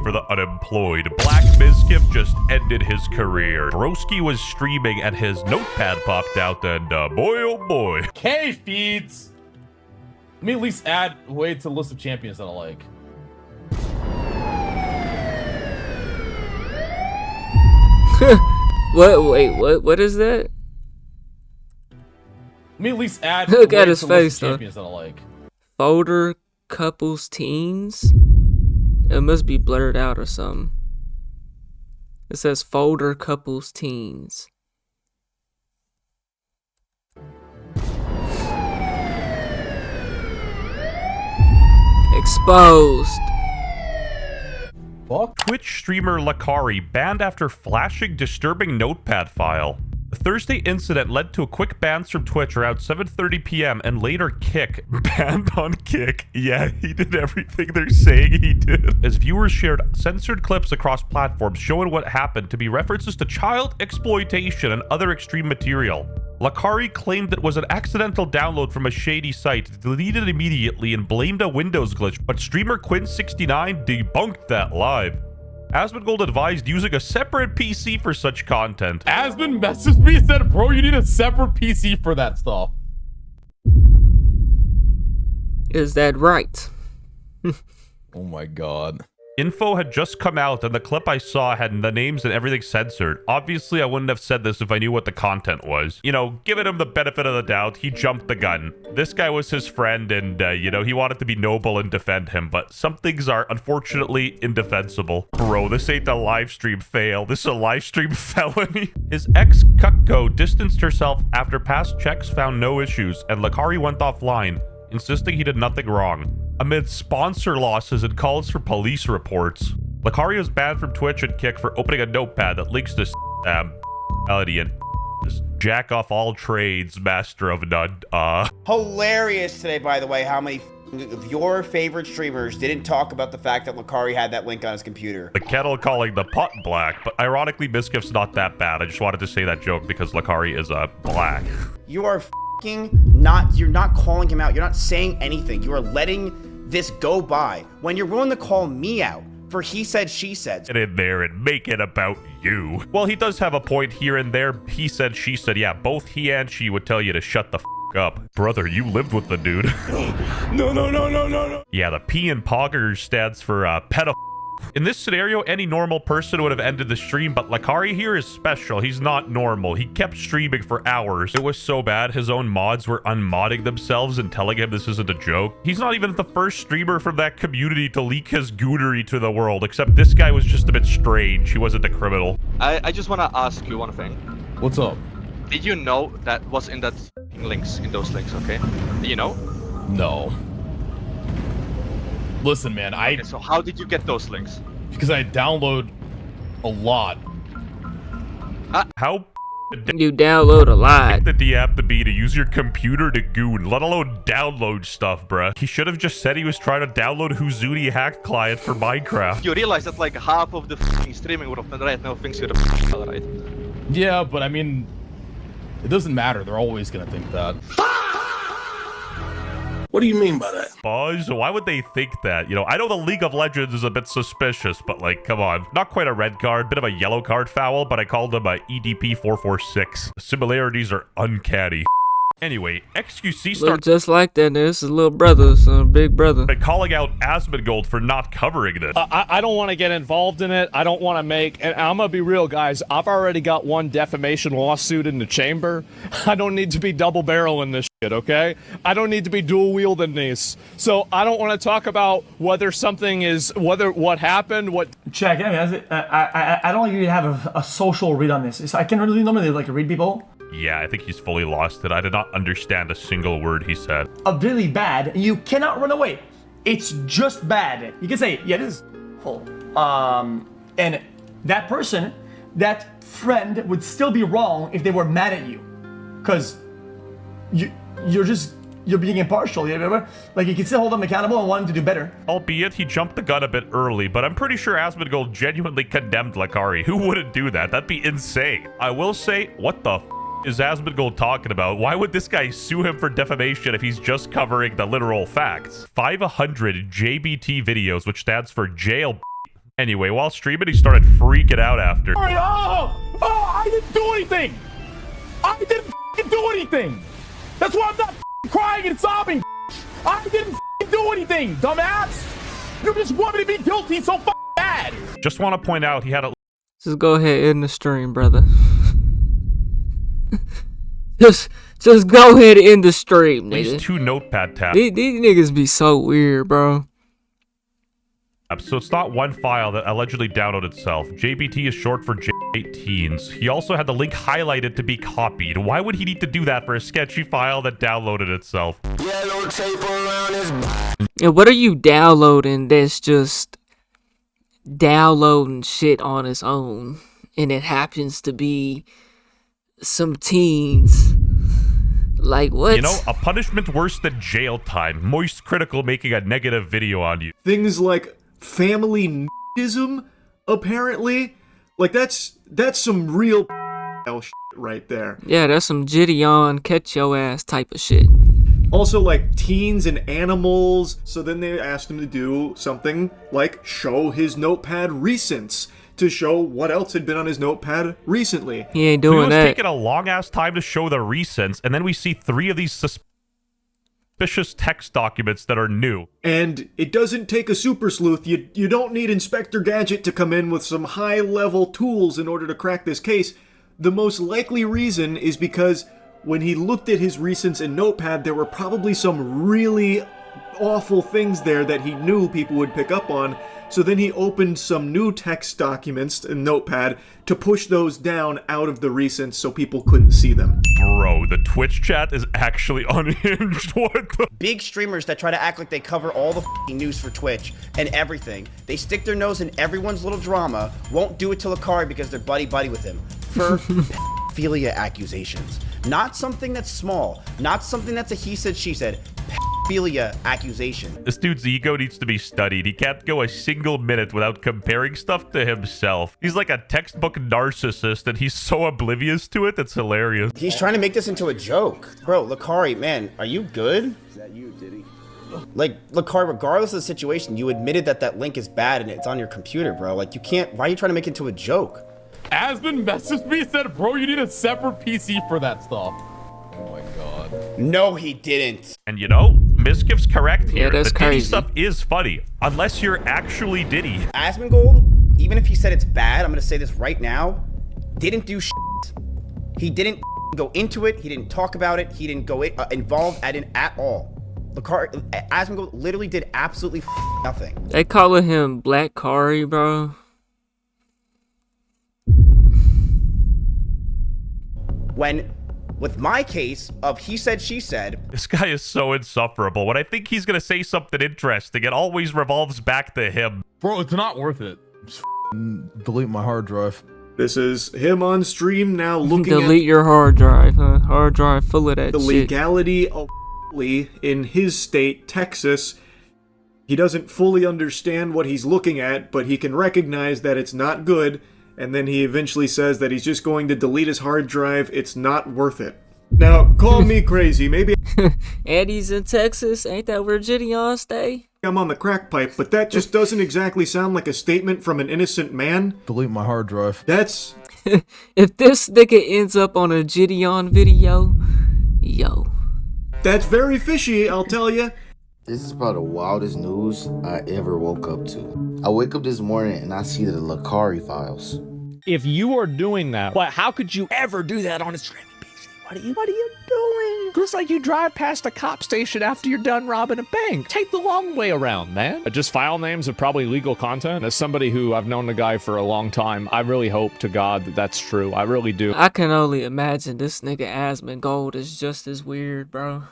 for the unemployed. Black Mizkif just ended his career. Broski was streaming and his notepad popped out and boy oh boy. K feeds. Let me at least add way to the list of champions that I like. What? Wait, what is that? Let me at least add Look at his to the list face, of though. champions that I like. Folder couples teens? It must be blurred out or something. It says folder couples teens. Exposed. Fuck. Twitch streamer Lacari banned after flashing disturbing notepad file. The Thursday incident led to a quick bans from Twitch around 7:30 p.m. and later Kick. Banned on Kick. Yeah, he did everything they're saying he did. As viewers shared censored clips across platforms showing what happened to be references to child exploitation and other extreme material. Lacari claimed it was an accidental download from a shady site, deleted it immediately, and blamed a Windows glitch, but streamer Quinn69 debunked that live. Asmongold advised using a separate PC for such content. Asmon messaged me and said, bro, you need a separate PC for that stuff. Is that right? Oh my god. Info had just come out and the clip I saw had the names and everything censored. Obviously, I wouldn't have said this if I knew what the content was. You know, giving him the benefit of the doubt, he jumped the gun. This guy was his friend and, you know, he wanted to be noble and defend him, but some things are unfortunately indefensible. Bro, this ain't a live stream fail. This is a live stream felony. His ex Cucko distanced herself after past checks found no issues, and Lacari went offline, insisting he did nothing wrong. Amid sponsor losses and calls for police reports, Lacari was banned from Twitch and Kick for opening a notepad that links to reality and just jack off all trades, master of none. Hilarious today, by the way, how many of your favorite streamers didn't talk about the fact that Lacari had that link on his computer. The kettle calling the pot black, but ironically, Mizkif's not that bad. I just wanted to say that joke because Lacari is black. You are you're not calling him out. You're not saying anything. You are letting this go by when you're willing to call me out for he said, she said. Get in there and make it about you. Well, he does have a point here and there. He said, she said. Yeah, both he and she would tell you to shut the up. Brother, you lived with the dude. No. Yeah, the P in Poggers stands for pedophile. In this scenario, any normal person would have ended the stream, but Lacari here is special. He's not normal. He kept streaming for hours. It was so bad, his own mods were unmodding themselves and telling him this isn't a joke. He's not even the first streamer from that community to leak his goonery to the world, except this guy was just a bit strange. He wasn't a criminal. I just want to ask you one thing. What's up? Did you know that was in that links, in those links, okay? Do you know? No. Listen, man, Okay, so how did you get those links? because I download a lot. How You download a lot. do you have to be to use your computer to goon, let alone download stuff, bruh? He should have just said he was trying to download Houdini hack client for Minecraft. You realize that like half of the f***ing streaming would have done right now thinks you're the right? Yeah, but I mean, it doesn't matter. They're always gonna think that. What do you mean by that? Buzz, why would they think that? You know, I know the League of Legends is a bit suspicious, but like, come on. Not quite a red card, bit of a yellow card foul, but I called him a EDP 446. The similarities are uncanny. Anyway, XQC Look started just like that. This is little brother, son, big brother. calling out Asmongold for not covering this. I don't want to get involved in it. I don't want to make, and I'm gonna be real, guys. I've already got one defamation lawsuit in the chamber. I don't need to be double barreling this shit, okay? I don't need to be dual wielding these. So I don't want to talk about whether something is, what happened, what. Check. I don't really have a social read on this. I can really normally like read people. Yeah, I think he's fully lost it. I did not understand a single word he said. Really bad. You cannot run away. It's just bad. You can say, yeah, this is full. And that person, that friend would still be wrong if they were mad at you, because you're being impartial. You remember? Like, you can still hold them accountable and want them to do better. Albeit he jumped the gun a bit early, but I'm pretty sure Asmongold genuinely condemned Lacari. Who wouldn't do that? That'd be insane. I will say, what the is Asmongold talking about? Why would this guy sue him for defamation if he's just covering the literal facts? 500 JBT videos, which stands for jail Anyway, while streaming, he started freaking out after. I didn't do anything. I didn't do anything. That's why I'm not crying and sobbing. I didn't do anything, dumbass. You just want me to be guilty so bad. Just want to point out he had a Just go ahead and end the stream, brother. just go ahead and end the stream, at least nigga. 2 notepad tabs. These niggas be so weird, bro. So it's not one file that allegedly downloaded itself. JBT is short for J18s. He also had the link highlighted to be copied. Why would he need to do that for a sketchy file that downloaded itself? Yellow tape around his And what are you downloading that's just downloading shit on its own? And it happens to be some teens. Like, what? You know, a punishment worse than jail time. Moist Critical making a negative video on you. Things like family n***ism, apparently. Like, that's some real shit right there. Yeah, that's some Gideon catch your ass type of shit. Also, like, teens and animals. So then they asked him to do something like show his notepad recents to show what else had been on his notepad recently. He ain't So doing it was that. taking a long-ass time to show the recents, and then we see 3 of these suspicious text documents that are new. And it doesn't take a super sleuth. You don't need Inspector Gadget to come in with some high-level tools in order to crack this case. The most likely reason is because when he looked at his recents in Notepad, there were probably some really awful things there that he knew people would pick up on. So then he opened some new text documents in Notepad to push those down out of the recents so people couldn't see them. Bro, the Twitch chat is actually unhinged. What the? Big streamers that try to act like they cover all the news for Twitch and everything. They stick their nose in everyone's little drama, won't do it to Lacari because they're buddy-buddy with him. For pedophilia accusations. Not something that's small. Not something that's a he said, she said. Pedophilia accusation. This dude's ego needs to be studied. He can't go a single minute without comparing stuff to himself. He's like a textbook narcissist, and he's so oblivious to it, it's hilarious. He's trying to make this into a joke. Bro, Lacari, man, are you good? Is that you, Diddy? Like, Lacari, regardless of the situation, you admitted that that link is bad and it's on your computer, bro. Like, you can't, why are you trying to make it into a joke? Asmund messaged me and said, bro, you need a separate PC for that stuff. Oh my god. No, he didn't. And you know, Miskiff's correct here. Yeah, that's the Diddy crazy. stuff is funny, unless you're actually Diddy. Asmongold, even if he said it's bad, I'm gonna say this right now, didn't do shit. He didn't go into it. He didn't talk about it. He didn't go involved at all. Asmongold literally did absolutely nothing. They calling him Black Kari, bro. When, with my case of he said, she said, This guy is so insufferable. When I think he's gonna say something interesting, it always revolves back to him. Bro, it's not worth it. Just delete my hard drive. This is him on stream now looking Delete your hard drive, huh? Hard drive full of that at the shit. legality of in his state, Texas. He doesn't fully understand what he's looking at, but he can recognize that it's not good. And then he eventually says that he's just going to delete his hard drive. It's not worth it. Now, call me crazy. Maybe Eddie's in Texas. Ain't that where Gideon stay? I'm on the crack pipe, but that just doesn't exactly sound like a statement from an innocent man. Delete my hard drive. That's... If this nigga ends up on a Gideon video, yo. That's very fishy, I'll tell you. This is probably the wildest news I ever woke up to. I wake up this morning and I see the Lacari files. If you are doing that, but how could you ever do that on a streaming PC? What are you doing? Just like you drive past a cop station after you're done robbing a bank. Take the long way around, man. Just file names of probably legal content. As somebody who I've known the guy for a long time, I really hope to God that that's true. I really do. I can only imagine this nigga Asmongold is just as weird, bro.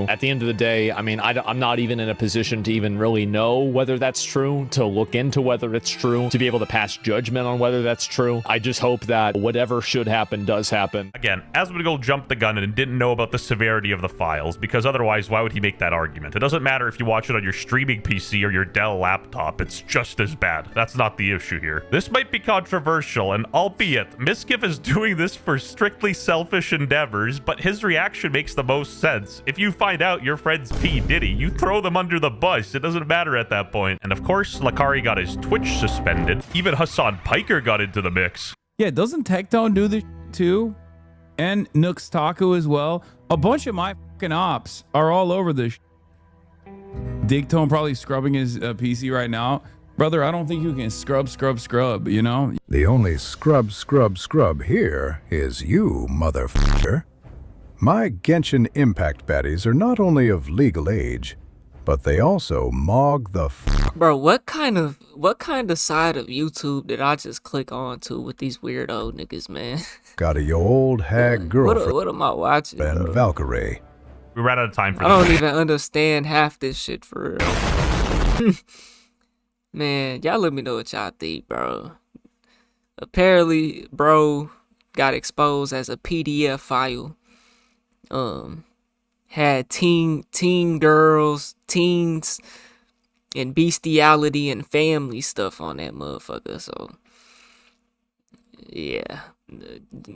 At the end of the day, I mean, I'm not even in a position to even really know whether that's true, to look into whether it's true, to be able to pass judgment on whether that's true. I just hope that whatever should happen does happen. Again, Asmongold jumped the gun and didn't know about the severity of the files, because otherwise, why would he make that argument? It doesn't matter if you watch it on your streaming PC or your Dell laptop. It's just as bad. That's not the issue here. This might be controversial, and albeit, Miskiff is doing this for strictly selfish endeavors, but his reaction makes the most sense. If you find find out your friend's P. Diddy, you throw them under the bus. It doesn't matter at that point. And of course, Lacari got his Twitch suspended. Even Hassan Piker got into the mix. Yeah, doesn't Tectone do this too? And Nooks Taco as well. A bunch of my fucking ops are all over this. Digtone probably scrubbing his PC right now. Brother, I don't think you can scrub, you know? The only scrub here is you, motherfucker. My Genshin Impact baddies are not only of legal age, but they also mog the Bro, what kind of side of YouTube did I just click on to with these weirdo niggas, man? got a your old hag girlfriend What am I watching, and bro? Valkyrie. We ran out of time for I don't even understand half this shit for real. Man, y'all let me know what y'all think, bro. Apparently, bro got exposed as a PDF file. Had teen girls, teens, and bestiality and family stuff on that motherfucker. So, yeah.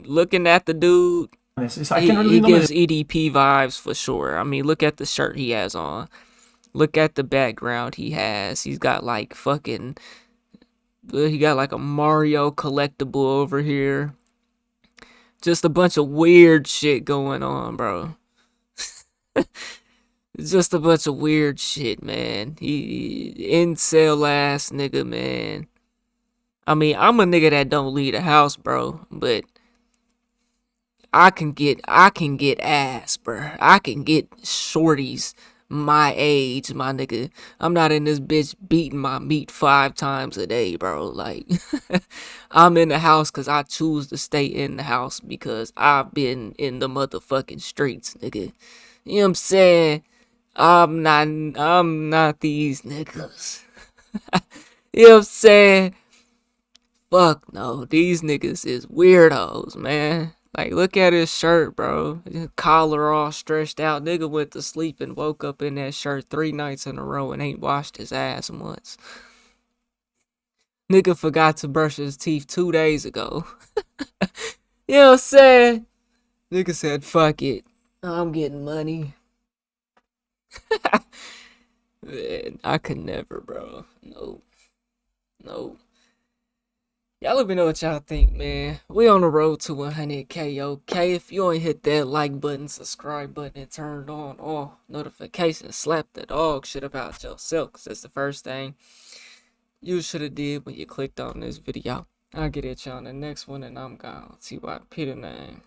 Looking at the dude, he gives EDP vibes for sure. I mean, look at the shirt he has on. Look at the background he has. He's got like fucking... He got like a Mario collectible over here. Just a bunch of weird shit going on, bro. Just a bunch of weird shit, man. He incel ass nigga, man. I mean, I'm a nigga that don't leave the house, bro, but I can get ass, bro. I can get shorties my age, my nigga. I'm not in this bitch beating my meat 5 times a day, bro. Like, I'm in the house because I choose to stay in the house because I've been in the motherfucking streets, nigga. You know what I'm saying? I'm not these niggas. You know what I'm saying? Fuck no, these niggas is weirdos, man. Like, look at his shirt, bro. Collar all stretched out. Nigga went to sleep and woke up in that shirt 3 nights in a row and ain't washed his ass once. Nigga forgot to brush his teeth 2 days ago. You know what I'm saying? Nigga said, fuck it. I'm getting money. Man, I could never, bro. No. Y'all let me know what y'all think, man. We on the road to 100K, okay? If you ain't hit that like button, subscribe button, and turned on all notifications, slap the dog shit about yourself, because that's the first thing you should have did when you clicked on this video. I'll get at y'all on the next one, and I'm gone. TYP the name.